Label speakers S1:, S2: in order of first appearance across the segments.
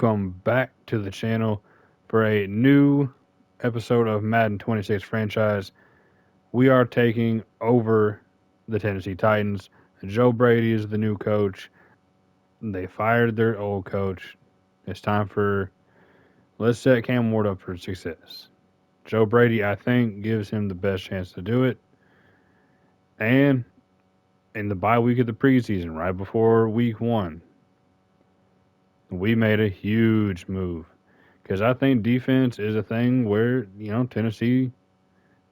S1: welcome back to the channel for a new episode of Madden 26 franchise. We are taking over the Tennessee Titans. Joe Brady is the new coach. They fired their old coach. It's time for let's set Cam Ward up for success. Joe Brady, I think, gives him the best chance to do it. And in the bye week of the preseason, right before week one, we made a huge move. Because I think defense is a thing where, Tennessee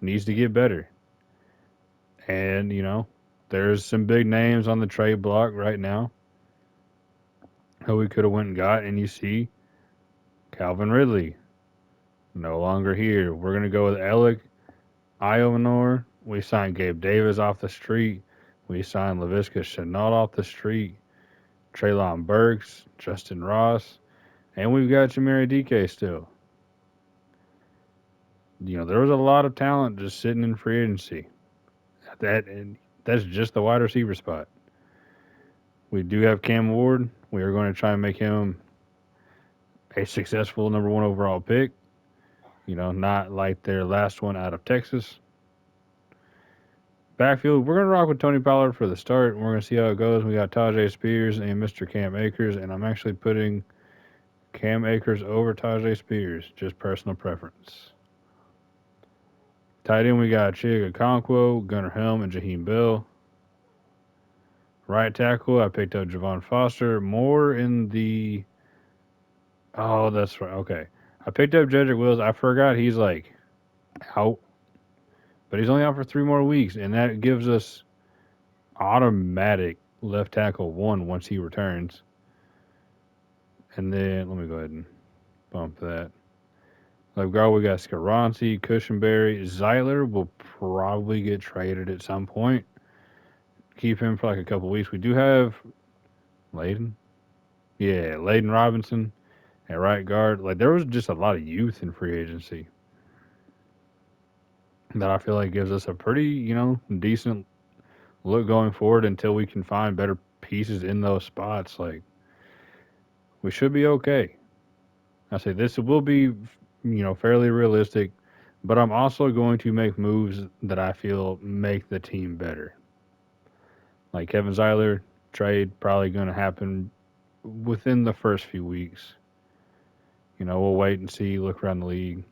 S1: needs to get better. And, there's some big names on the trade block right now who we could have went and got. And you see Calvin Ridley, no longer here. We're going to go with Alec Iovenor. We signed Gabe Davis off the street. We signed Laviska Shenault off the street. Traylon Burks, Justin Ross. And we've got Jamari DK still. There was a lot of talent just sitting in free agency. And that's just the wide receiver spot. We do have Cam Ward. We are going to try and make him a successful number one overall pick. Not like their last one out of Texas. Backfield, we're going to rock with Tony Pollard for the start. We're going to see how it goes. We got Tajay Spears and Mr. Cam Akers, and I'm actually putting Cam Akers over Tajay Spears, just personal preference. Tight end, we got Chig Okonkwo, Gunnar Helm, and Jaheim Bell. Right tackle, I picked up Javon Foster. More in the. Oh, that's right. Okay. I picked up Jedrick Wills. I forgot he's out, but he's only out for 3 more weeks, and that gives us automatic left tackle one once he returns. And then let me go ahead and bump that. Left guard, we got Skaronsi, Cushenberry. Zeiler will probably get traded at some point. Keep him for a couple weeks. We do have Layden. Yeah, Layden Robinson at right guard. There was just a lot of youth in free agency that I feel like gives us a pretty, decent look going forward until we can find better pieces in those spots. We should be okay. I say this will be, fairly realistic, but I'm also going to make moves that I feel make the team better. Like Kevin Zeiler trade probably going to happen within the first few weeks. We'll wait and see, look around the league.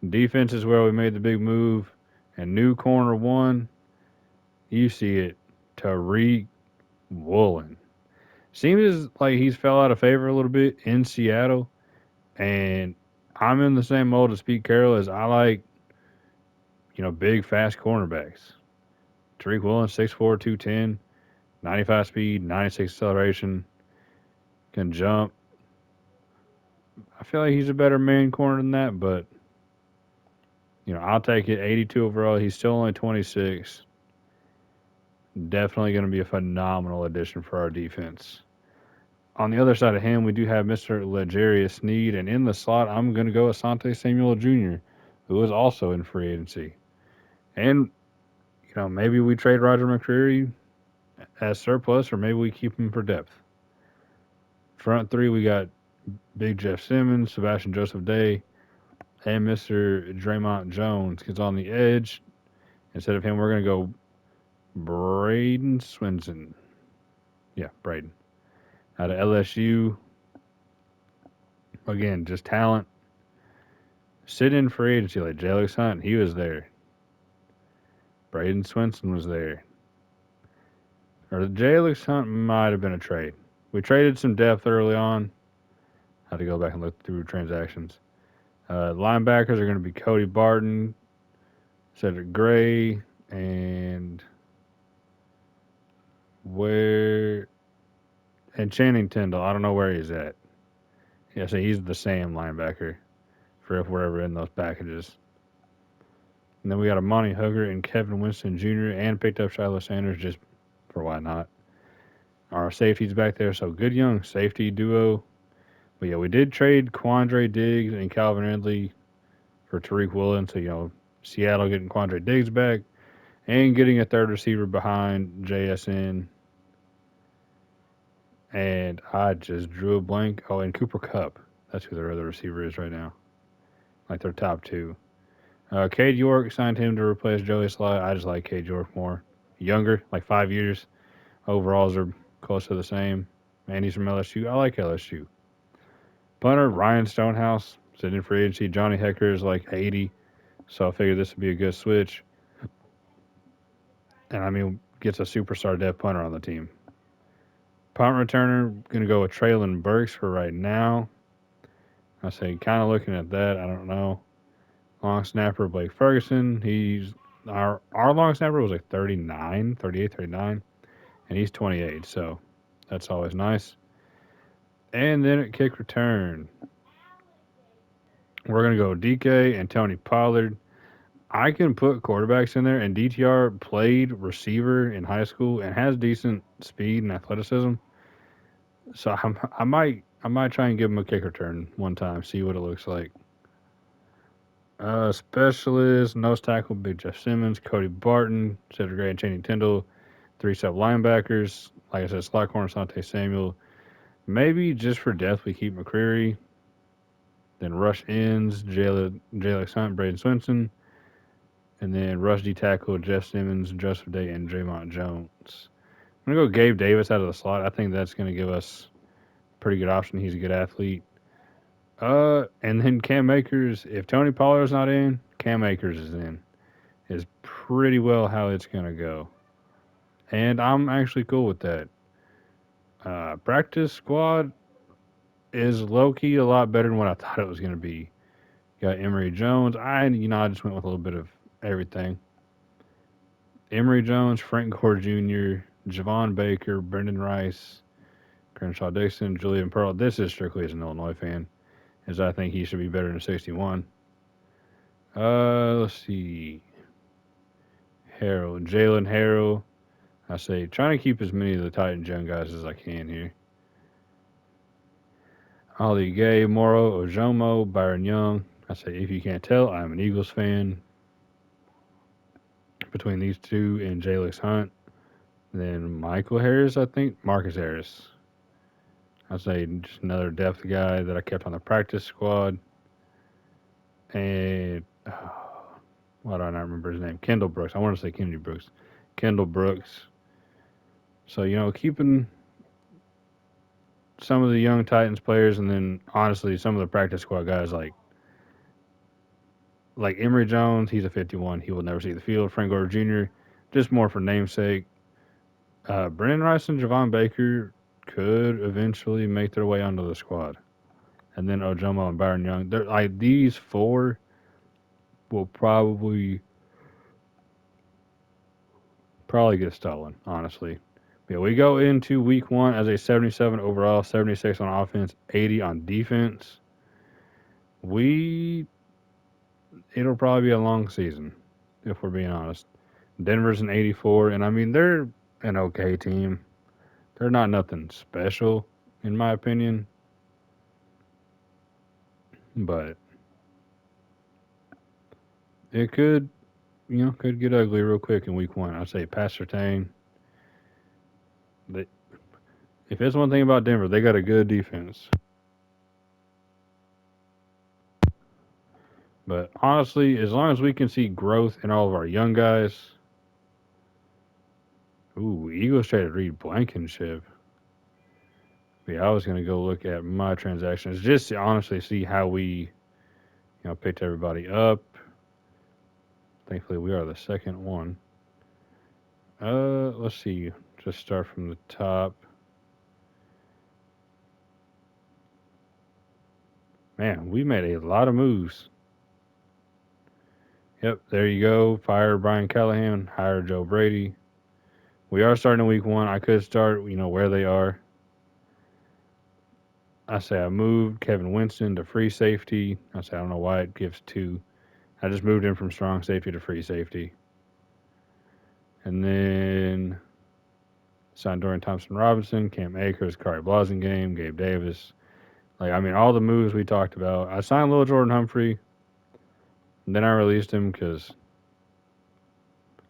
S1: Defense is where we made the big move. And new corner one, you see it, Tariq Woolen. Seems like he's fell out of favor a little bit in Seattle. And I'm in the same mold as Pete Carroll as I like, big, fast cornerbacks. Tariq Woolen, 6'4", 210, 95 speed, 96 acceleration, can jump. I feel like he's a better man corner than that, but I'll take it. 82 overall. He's still only 26. Definitely going to be a phenomenal addition for our defense. On the other side of him, we do have Mr. Legarius Sneed, and in the slot, I'm going to go Asante Samuel Jr., who is also in free agency. And, maybe we trade Roger McCreary as surplus, or maybe we keep him for depth. Front three, we got Big Jeff Simmons, Sebastian Joseph Day, and Mr. Draymond Jones. Because on the edge, instead of him, we're going to go Braden Swinson. Yeah, Braden. Out of LSU. Again, just talent. Sit in free agency like Jalix Hunt, he was there. Braden Swinson was there. Or Jalix Hunt might have been a trade. We traded some depth early on. Had to go back and look through transactions. Linebackers are going to be Cody Barton, Cedric Gray, and Channing Tindall. I don't know where he's at. Yeah, so he's the same linebacker for if we're ever in those packages. And then we got Amani Hooker and Kevin Winston Jr. and picked up Shiloh Sanders just for why not. Our safeties back there, so good young safety duo. But yeah, we did trade Quandre Diggs and Calvin Ridley for Tariq Woolen. So, Seattle getting Quandre Diggs back and getting a third receiver behind JSN. And I just drew a blank. Oh, and Cooper Cup. That's who their other receiver is right now. Like their top two. Cade York signed him to replace Joey Slye. I just like Cade York more. Younger, like 5 years. Overalls are close to the same. And he's from LSU. I like LSU. Punter, Ryan Stonehouse, sitting in free agency. Johnny Hecker is like 80. So I figured this would be a good switch. And I mean, gets a superstar depth punter on the team. Punt returner, going to go with Traylon Burks for right now. I say, kind of looking at that, I don't know. Long snapper, Blake Ferguson. He's our long snapper was like 39, 38, 39, and he's 28, so that's always nice. And then at kick return, we're going to go DK and Tony Pollard. I can put quarterbacks in there, and DTR played receiver in high school and has decent speed and athleticism. So I might try and give him a kick return one time, see what it looks like. Specialist, nose tackle, Big Jeff Simmons, Cody Barton, Cedric Gray, and Channing Tindall. Three sub linebackers. Like I said, slot corner, Sante Samuel. Maybe just for depth, we keep McCreary. Then rush ends, Jalen Hunt, Braden Swinson. And then rush D tackle, Jeff Simmons, Joseph Day, and Draymond Jones. I'm going to go Gabe Davis out of the slot. I think that's going to give us a pretty good option. He's a good athlete. And then Cam Akers. If Tony Pollard's not in, Cam Akers is in. Is pretty well how it's going to go. And I'm actually cool with that. Practice squad is low key a lot better than what I thought it was going to be. Got Emory Jones. I just went with a little bit of everything. Emory Jones, Frank Gore Jr., Javon Baker, Brendan Rice, Crenshaw Dixon, Julian Pearl. This is strictly as an Illinois fan, as I think he should be better than 61. Let's see. Jalen Harrell. I say trying to keep as many of the Titans young guys as I can here. Ali Gay, Moro, Ojomo, Byron Young. I say if you can't tell, I'm an Eagles fan. Between these two and Jalix Hunt. Then Michael Harris, I think. Marcus Harris. I say just another depth guy that I kept on the practice squad. And why do I not remember his name? Kendall Brooks. I want to say Kennedy Brooks. Kendall Brooks. So, keeping some of the young Titans players and then honestly some of the practice squad guys like Emory Jones, he's a 51. He will never see the field. Frank Gore Jr., just more for namesake. Brendan Rice and Javon Baker could eventually make their way onto the squad. And then Ojomo and Byron Young. These four will probably get stolen, honestly. But yeah, we go into week one as a 77 overall, 76 on offense, 80 on defense. It'll probably be a long season, if we're being honest. Denver's an 84, and I mean, they're an okay team. They're not nothing special, in my opinion. But it could get ugly real quick in week one. I say pass Surtain. If it's one thing about Denver, they got a good defense. But honestly, as long as we can see growth in all of our young guys. Ooh, Eagles traded Reed Blankenship. But yeah, I was gonna go look at my transactions just to honestly see how we, picked everybody up. Thankfully, we are the second one. Let's see. Just start from the top. Man, we made a lot of moves. Yep, there you go. Fire Brian Callahan, hire Joe Brady. We are starting week one. I could start, where they are. I say I moved Kevin Winston to free safety. I say I don't know why it gives two. I just moved him from strong safety to free safety. And then signed Dorian Thompson Robinson, Cam Akers, Kari Blasingame, Gabe Davis. All the moves we talked about. I signed Lil Jordan Humphrey. And then I released him because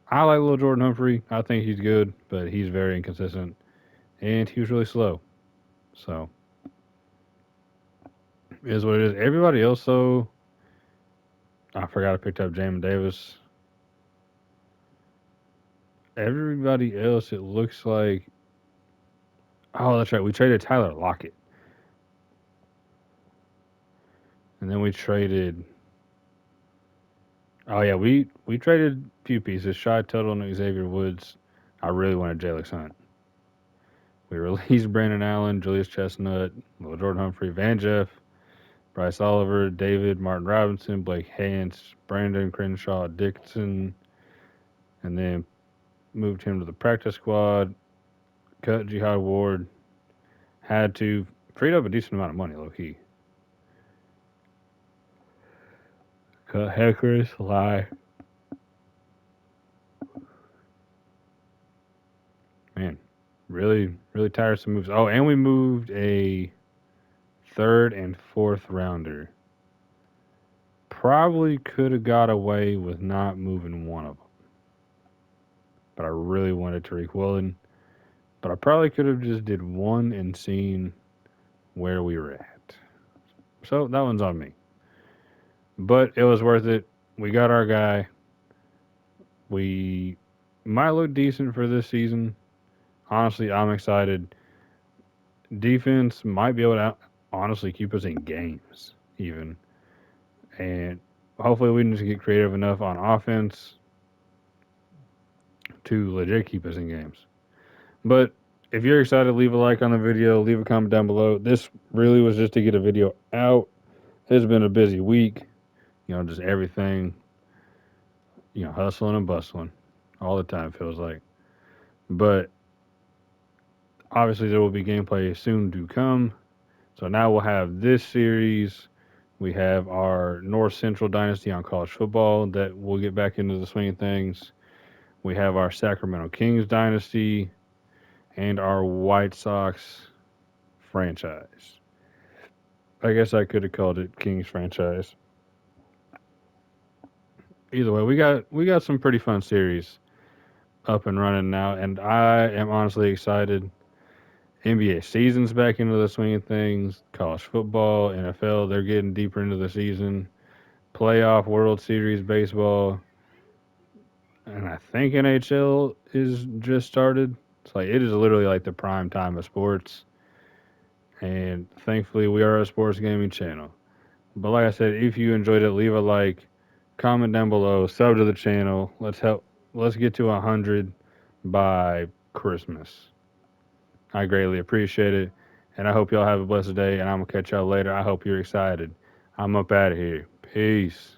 S1: I like Lil Jordan Humphrey. I think he's good, but he's very inconsistent. And he was really slow. So it is what it is. Everybody else, though, I forgot I picked up Jamin Davis. Everybody else, it looks like. Oh, that's right. We traded Tyler Lockett, and then we traded. Oh yeah, we traded a few pieces. Shy Tuttle and Xavier Woods. I really wanted Jalen Hunt. We released Brandon Allen, Julius Chestnut, Lil Jordan Humphrey, Van Jeff, Bryce Oliver, David, Martin Robinson, Blake Hance, Brandon Crenshaw, Dixon, and then moved him to the practice squad. Cut Jihad Ward. Had to freed up a decent amount of money, low key. Cut Heckers, lie. Man, really tiresome moves. Oh, and we moved a third and fourth rounder. Probably could have got away with not moving one of them, but I really wanted Tariq Woolen. But I probably could have just did one and seen where we were at. So that one's on me. But it was worth it. We got our guy. We might look decent for this season. Honestly, I'm excited. Defense might be able to honestly keep us in games, even. And hopefully we can just get creative enough on offense to legit keep us in games. But if you're excited, leave a like on the video, leave a comment down below. This really was just to get a video out. It's been a busy week, just everything, hustling and bustling all the time, feels like. But obviously, there will be gameplay soon to come. So now we'll have this series. We have our North Central Dynasty on college football that we'll get back into the swing of things. We have our Sacramento Kings Dynasty and our White Sox franchise. I guess I could have called it Kings franchise. Either way, we got some pretty fun series up and running now, and I am honestly excited. NBA season's back into the swing of things. College football, NFL, they're getting deeper into the season. Playoff, World Series baseball, and I think NHL is just started. It's like it is literally like the prime time of sports, and thankfully we are a sports gaming channel. But like I said, if you enjoyed it, leave a like, comment down below, sub to the channel. Let's get to 100 by Christmas. I greatly appreciate it, and I hope y'all have a blessed day. And I'm gonna catch y'all later. I hope you're excited. I'm up out of here. Peace.